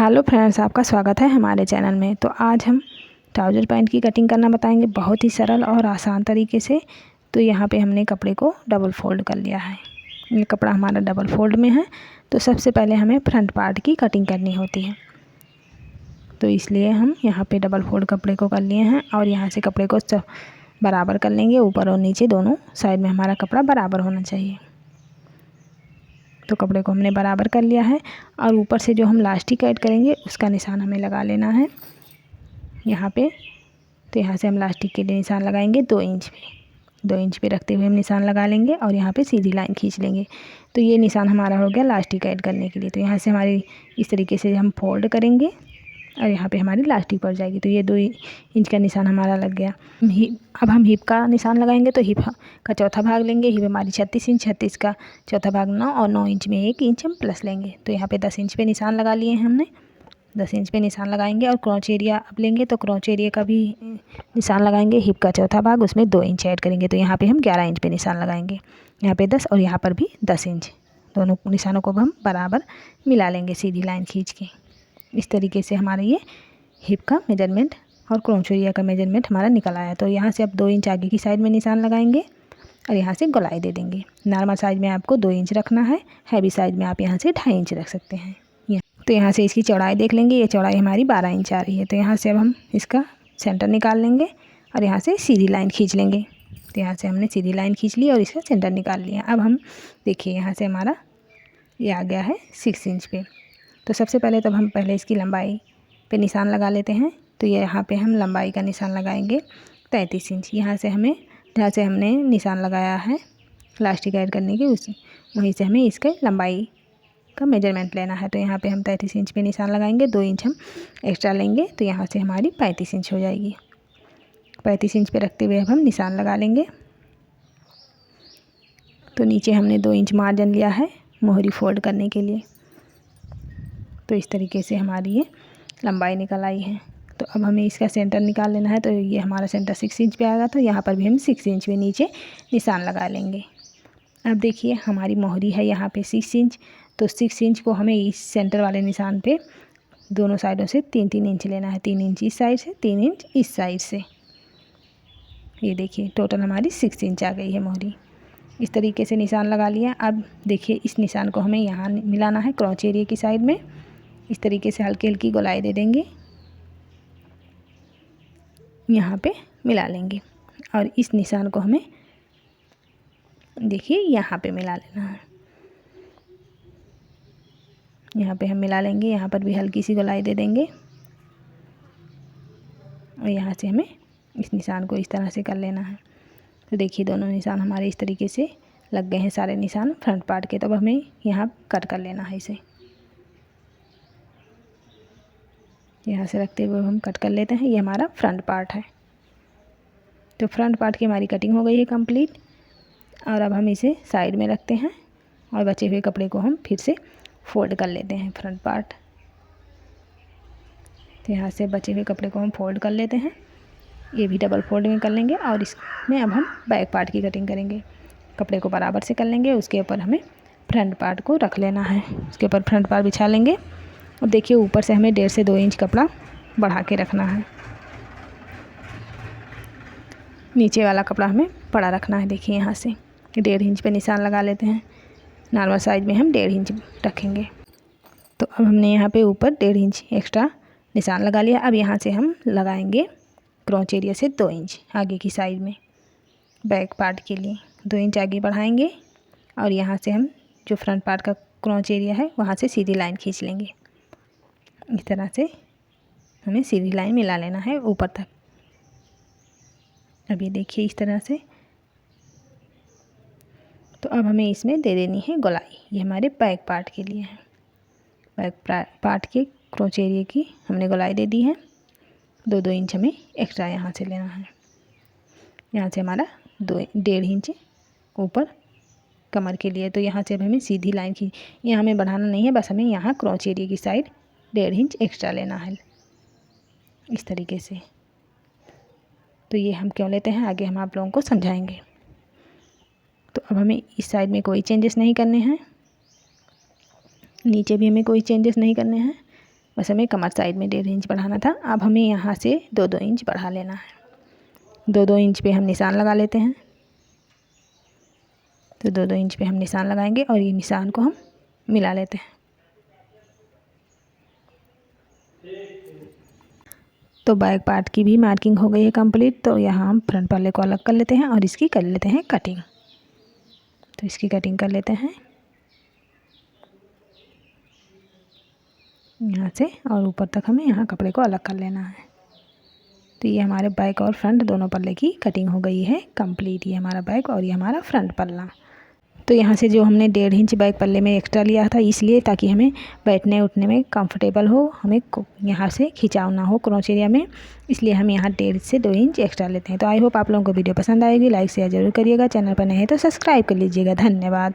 Hello friends, आपका स्वागत है हमारे चैनल में। तो आज हम ट्राउज़र पैंट की कटिंग करना बताएंगे, बहुत ही सरल और आसान तरीके से। तो यहाँ पे हमने कपड़े को डबल फोल्ड कर लिया है। ये कपड़ा हमारा डबल फोल्ड में है। तो सबसे पहले हमें फ्रंट पार्ट की कटिंग करनी होती है, तो इसलिए हम यहाँ पे डबल फोल्ड कपड़े को कर लिए हैं और यहाँ से कपड़े को बराबर कर लेंगे। ऊपर और नीचे दोनों साइड में हमारा कपड़ा बराबर होना चाहिए। तो कपड़े को हमने बराबर कर लिया है और ऊपर से जो हम लास्टिक ऐड करेंगे उसका निशान हमें लगा लेना है यहाँ पे। तो यहाँ से हम लास्टिक के लिए निशान लगाएंगे 2 इंच पे रखते हुए हम निशान लगा लेंगे और यहाँ पे सीधी लाइन खींच लेंगे। तो ये निशान हमारा हो गया लास्टिक ऐड करने के लिए। तो यहाँ से हमारी इस तरीके से हम फोल्ड करेंगे और यहाँ पे हमारी लास्टिक पड़ जाएगी। तो ये 2 इंच का निशान हमारा लग गया। अब हम हिप का निशान लगाएंगे। तो हिप का चौथा भाग लेंगे। हिप हमारी 36 इंच, 36 का चौथा भाग 9 और 9 इंच में 1 इंच हम प्लस लेंगे। तो यहाँ पे 10 इंच पे निशान लगा लिए हैं हमने। 10 इंच पे निशान लगाएंगे और क्रॉच एरिया अब लेंगे। तो क्रॉच एरिया का भी निशान लगाएंगे। हिप का चौथा भाग, उसमें 2 इंच ऐड करेंगे। तो यहाँ पे हम 11 इंच पे निशान लगाएंगे। यहाँ पे 10 और यहाँ पर भी 10 इंच। दोनों निशानों को हम बराबर मिला लेंगे सीधी लाइन खींच के। इस तरीके से हमारा ये हिप का मेजरमेंट और क्रॉच एरिया का मेजरमेंट हमारा निकल आया। तो यहाँ से अब 2 इंच आगे की साइड में निशान लगाएंगे और यहाँ से गोलाई दे देंगे। नॉर्मल साइज में आपको 2 इंच रखना है, हैवी साइज में आप यहाँ से 2.5 इंच रख सकते हैं। तो यहाँ से इसकी चौड़ाई देख लेंगे। ये चौड़ाई हमारी 12 इंच आ रही है। तो यहाँ से अब हम इसका सेंटर निकाल लेंगे और यहाँ से सीधी लाइन खींच लेंगे। तो यहाँ से हमने सीधी लाइन खींच ली और इसका सेंटर निकाल लिया। अब हम देखिए यहाँ से हमारा ये आ गया है 6 इंच पे। तो सबसे पहले तब हम पहले इसकी लंबाई पे निशान लगा लेते हैं। तो ये यहाँ पे हम लंबाई का निशान लगाएंगे 33 इंच। यहाँ से हमें जहाँ से हमने निशान लगाया है लास्टिक ऐड करने के वहीं से हमें इसके लंबाई का मेजरमेंट लेना है। तो यहाँ पे हम 33 इंच पे निशान लगाएंगे। 2 इंच हम एक्स्ट्रा लेंगे। तो यहाँ से हमारी 35 इंच हो जाएगी। 35 इंच पे रखते हुए अब हम निशान लगा लेंगे। तो नीचे हमने 2 इंच मार्जिन लिया है मोहरी फोल्ड करने के लिए। तो इस तरीके से हमारी ये लंबाई निकल आई है। तो अब हमें इसका सेंटर निकाल लेना है। तो ये हमारा सेंटर 6 इंच पे आएगा। तो यहाँ पर भी हम 6 इंच पे नीचे निशान लगा लेंगे। अब देखिए हमारी मोहरी है यहाँ पे 6 इंच। तो 6 इंच को हमें इस सेंटर वाले निशान पे दोनों साइडों से 3-3 इंच लेना है। 3 इंच इस साइड से, 3 इंच इस साइड से। ये देखिए टोटल हमारी 6 इंच आ गई है मोहरी। इस तरीके से निशान लगा लिया। अब देखिए इस निशान को हमें यहाँ मिलाना है क्रॉच एरिया की साइड में। इस तरीके से हल्की हल्की गोलाई दे देंगे, यहाँ पे मिला लेंगे और इस निशान को हमें देखिए यहाँ पे मिला लेना है। यहाँ पे हम मिला लेंगे। यहाँ पर भी हल्की सी गोलाई दे देंगे और यहाँ से हमें इस निशान को इस तरह से कर लेना है। तो देखिए दोनों निशान हमारे इस तरीके से लग गए हैं, सारे निशान फ्रंट पार्ट के। तो अब हमें यहाँ कट कर लेना है इसे। यहाँ से रखते हुए हम कट कर लेते हैं। ये हमारा फ्रंट पार्ट है। तो फ्रंट पार्ट की हमारी कटिंग हो गई है कंप्लीट। और अब हम इसे साइड में रखते हैं और बचे हुए कपड़े को हम फिर से फोल्ड कर लेते हैं फ्रंट पार्ट। तो यहाँ से बचे हुए कपड़े को हम फोल्ड कर लेते हैं। ये भी डबल फोल्ड में कर लेंगे और इसमें अब हम बैक पार्ट की कटिंग करेंगे। कपड़े को बराबर से कर लेंगे। उसके ऊपर हमें फ्रंट पार्ट को रख लेना है। उसके ऊपर फ्रंट पार्ट बिछा लेंगे और देखिए ऊपर से हमें 1.5 से 2 इंच कपड़ा बढ़ा के रखना है। नीचे वाला कपड़ा हमें बड़ा रखना है। देखिए यहाँ से 1.5 इंच पे निशान लगा लेते हैं। नॉर्मल साइज में हम 1.5 इंच रखेंगे। तो अब हमने यहाँ पे ऊपर 1.5 इंच एक्स्ट्रा निशान लगा लिया। अब यहाँ से हम लगाएंगे क्रॉच एरिया से 2 इंच आगे की साइड में बैक पार्ट के लिए 2 इंच आगे बढ़ाएंगे और यहाँ से हम जो फ्रंट पार्ट का क्रॉच एरिया है वहाँ से सीधी लाइन खींच लेंगे। इस तरह से हमें सीधी लाइन मिला लेना है ऊपर तक। अब ये देखिए इस तरह से। तो अब हमें इसमें दे देनी है गोलाई। ये हमारे बैक पार्ट के लिए है। बैक पार्ट के क्रॉच एरिया की हमने गोलाई दे दी है। 2-2 इंच हमें एक्स्ट्रा यहाँ से लेना है। यहाँ से हमारा 1.5 इंच ऊपर कमर के लिए। तो यहाँ से अब हमें सीधी लाइन की यहाँ हमें बढ़ाना नहीं है, बस हमें यहाँ क्रॉच एरिया की साइड 1.5 इंच एक्स्ट्रा लेना है इस तरीके से। तो ये हम क्यों लेते हैं आगे हम आप लोगों को समझाएंगे। तो अब हमें इस साइड में कोई चेंजेस नहीं करने हैं, नीचे भी हमें कोई चेंजेस नहीं करने हैं। बस हमें कमर साइड में 1.5 इंच बढ़ाना था। अब हमें यहाँ से 2-2 इंच बढ़ा लेना है। 2-2 इंच पे हम निशान लगा लेते हैं। तो 2-2 इंच पे हम निशान लगाएंगे और ये निशान को हम मिला लेते हैं। तो बैक पार्ट की भी मार्किंग हो गई है कंप्लीट। तो यहाँ हम फ्रंट पल्ले को अलग कर लेते हैं और इसकी कर लेते हैं कटिंग। तो इसकी कटिंग कर लेते हैं यहाँ से, और ऊपर तक हमें यहाँ कपड़े को अलग कर लेना है। तो ये हमारे बैक और फ्रंट दोनों पल्ले की कटिंग हो गई है कंप्लीट। ये हमारा बैक और ये हमारा फ्रंट पल्ला। तो यहाँ से जो हमने 1.5 इंच बैक पल्ले में एक्स्ट्रा लिया था, इसलिए ताकि हमें बैठने उठने में कंफर्टेबल हो, हमें यहाँ से खिंचाव ना हो क्रोच एरिया में, इसलिए हम यहाँ 1.5 से 2 इंच एक्स्ट्रा लेते हैं। तो आई होप आप लोगों को वीडियो पसंद आएगी। लाइक शेयर जरूर करिएगा। चैनल पर नए हैं तो सब्सक्राइब कर लीजिएगा। धन्यवाद।